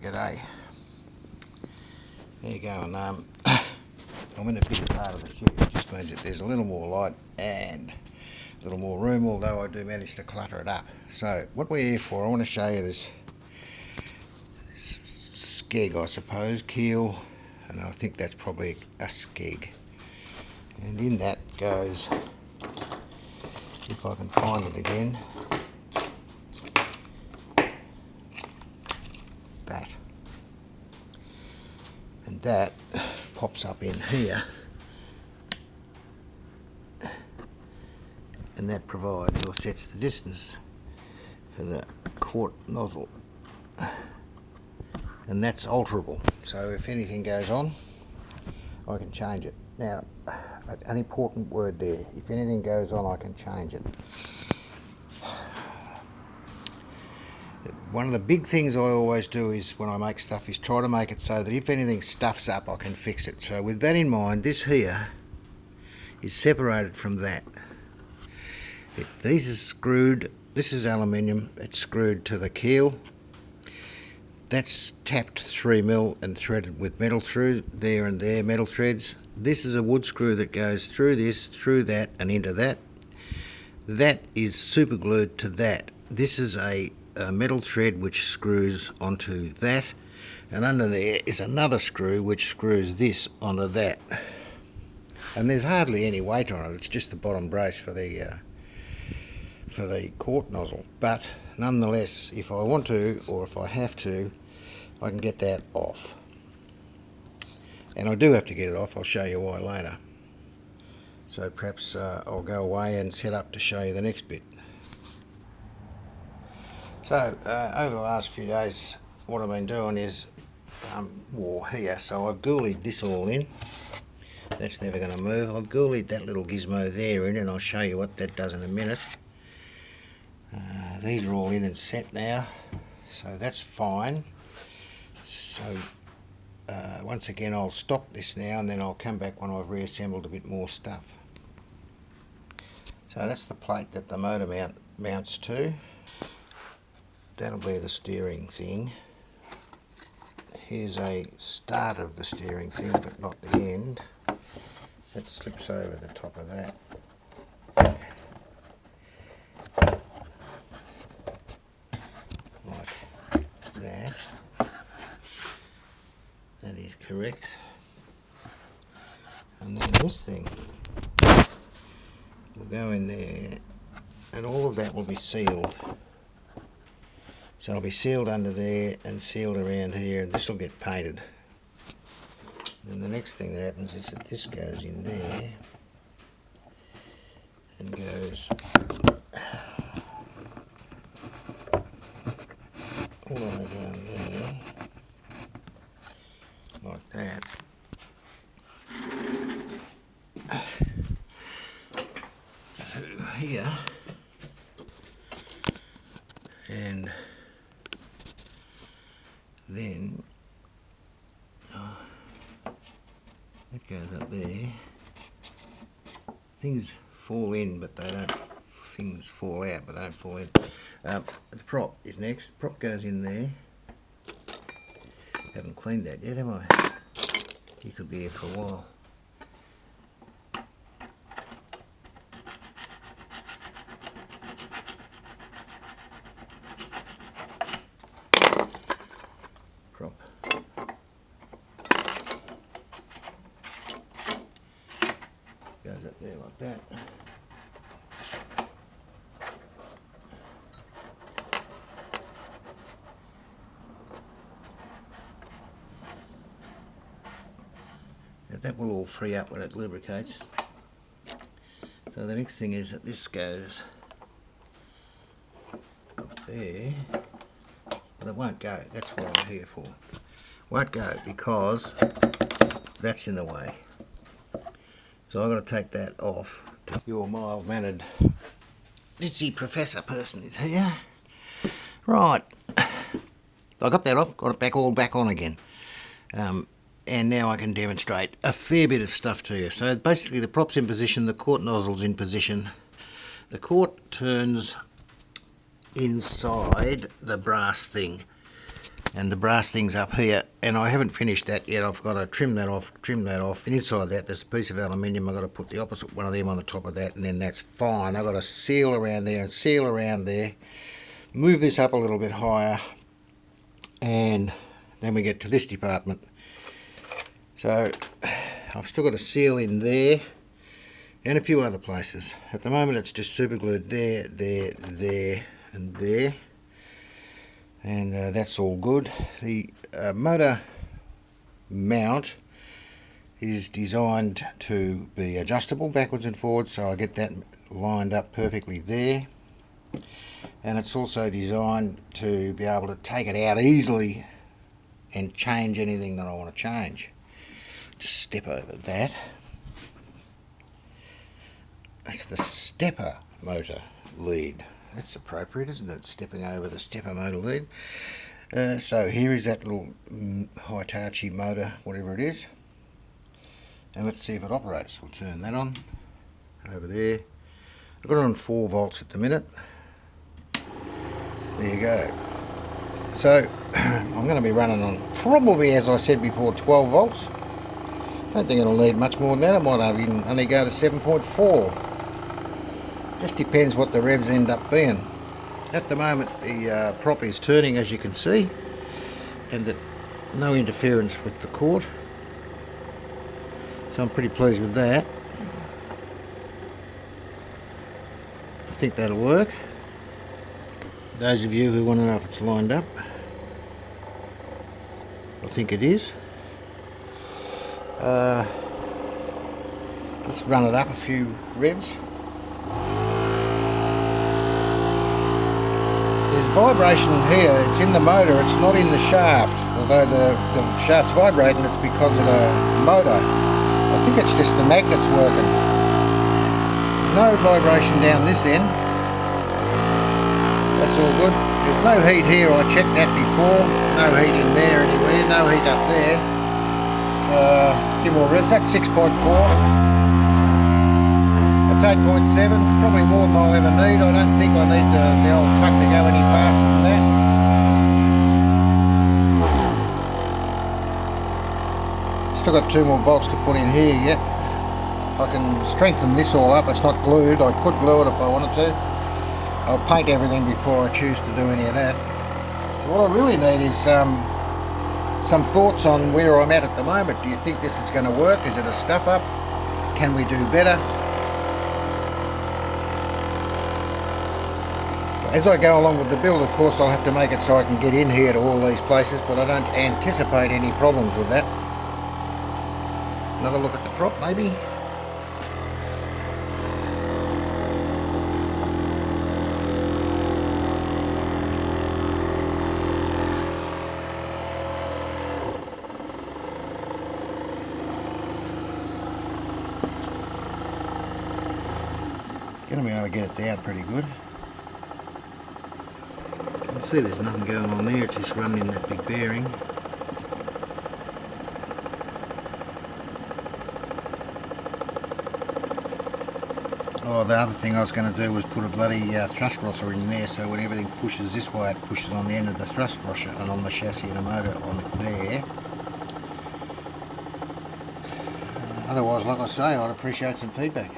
G'day. There you go, and I'm in a bigger part of the shed, which just means that there's a little more light and a little more room, although I do manage to clutter it up. So what we're here for, I want to show you this skeg, I suppose, keel, and I think that's probably a skeg. And in that goes, if I can find it again, that. And that pops up in here, and that provides or sets the distance for the quart nozzle, and that's alterable, so if anything goes on I can change it. Now, an important word there, if anything goes on I can change it. One of the big things I always do is when I make stuff is try to make it so that if anything stuffs up I can fix it. So with that in mind, this here is separated from that. These are screwed, this is aluminium, it's screwed to the keel. That's tapped 3mm and threaded with metal through there and there, metal threads. This is a wood screw that goes through this, through that and into that. That is super glued to that. This is a metal thread which screws onto that, and under there is another screw which screws this onto that. And there's hardly any weight on it, it's just the bottom brace for the quart nozzle. But nonetheless, if I want to, or if I have to, I can get that off. And I do have to get it off, I'll show you why later. So perhaps I'll go away and set up to show you the next bit. So over the last few days what I've been doing is here, so I've ghoulied this all in. That's never going to move. I've ghoulied that little gizmo there in, and I'll show you what that does in a minute. These are all in and set now, so that's fine. So once again I'll stop this now and then I'll come back when I've reassembled a bit more stuff. So that's the plate that the motor mounts to. That'll be the steering thing. Here's a start of the steering thing, but not the end. That slips over the top of that. Like that. That is correct. And then this thing will go in there, and all of that will be sealed. So it'll be sealed under there and sealed around here, and this will get painted. And the next thing that happens is that this goes in there and goes all the way down there, like that. Through here, and then that goes up there. Things fall in, but they don't. Things fall out, but they don't fall in. The prop is next. Prop goes in there. Haven't cleaned that yet, have I? You could be here for a while. Prop. Goes up there like that. Now that will all free up when it lubricates. So the next thing is that this goes up there, but it won't go. That's what I'm here for. Won't go because that's in the way. So I've got to take that off. Your mild-mannered ditzy professor person is here. Right. I got that off, got it all back on again. And now I can demonstrate a fair bit of stuff to you. So basically the prop's in position, the quart nozzle's in position. The quart turns inside the brass thing. and the brass thing's up here, and I haven't finished that yet. I've got to trim that off, and inside that there's a piece of aluminium. I've got to put the opposite one of them on the top of that, and then that's fine. I've got to seal around there and seal around there, move this up a little bit higher, and then we get to this department. So I've still got a seal in there and a few other places. At the moment it's just super glued there, there, there and there, and that's all good. The motor mount is designed to be adjustable backwards and forwards, so I get that lined up perfectly there, and it's also designed to be able to take it out easily and change anything that I want to change. Just step over that. That's the stepper motor lead. That's appropriate, isn't it? Stepping over the stepper motor lead. So here is that little Hitachi motor, whatever it is. And let's see if it operates. We'll turn that on. Over there. I've got it on 4 volts at the minute. There you go. So I'm going to be running on probably, as I said before, 12 volts. I don't think it'll need much more than that. It might even only go to 7.4. Just depends what the revs end up being. At the moment the prop is turning, as you can see, and no interference with the cord, so I'm pretty pleased with that. I think that'll work. Those of you who want to know if it's lined up, I think it is. Let's run it up a few revs. There's vibration here. It's in the motor, it's not in the shaft. Although the shaft's vibrating, it's because of the motor. I think it's just the magnets working. There's no vibration down this end. That's all good. There's no heat here, I checked that before. No heat in there anywhere, no heat up there. A few more revs, that's 6.4. That's 8.7, probably more than I'll ever need. I don't think I need the old truck to go any faster than that. Still got 2 more bolts to put in here yet. I can strengthen this all up, it's not glued. I could glue it if I wanted to. I'll paint everything before I choose to do any of that. So what I really need is some thoughts on where I'm at the moment. Do you think this is going to work? Is it a stuff up? Can we do better? As I go along with the build, of course, I'll have to make it so I can get in here to all these places, but I don't anticipate any problems with that. Another look at the prop, maybe. Going to be able to get it down pretty good. You can see there's nothing going on there, it's just running in that big bearing. Oh, the other thing I was going to do was put a bloody thrust crosser in there, so when everything pushes this way, it pushes on the end of the thrust crosser and on the chassis and the motor on there. Otherwise, like I say, I'd appreciate some feedback.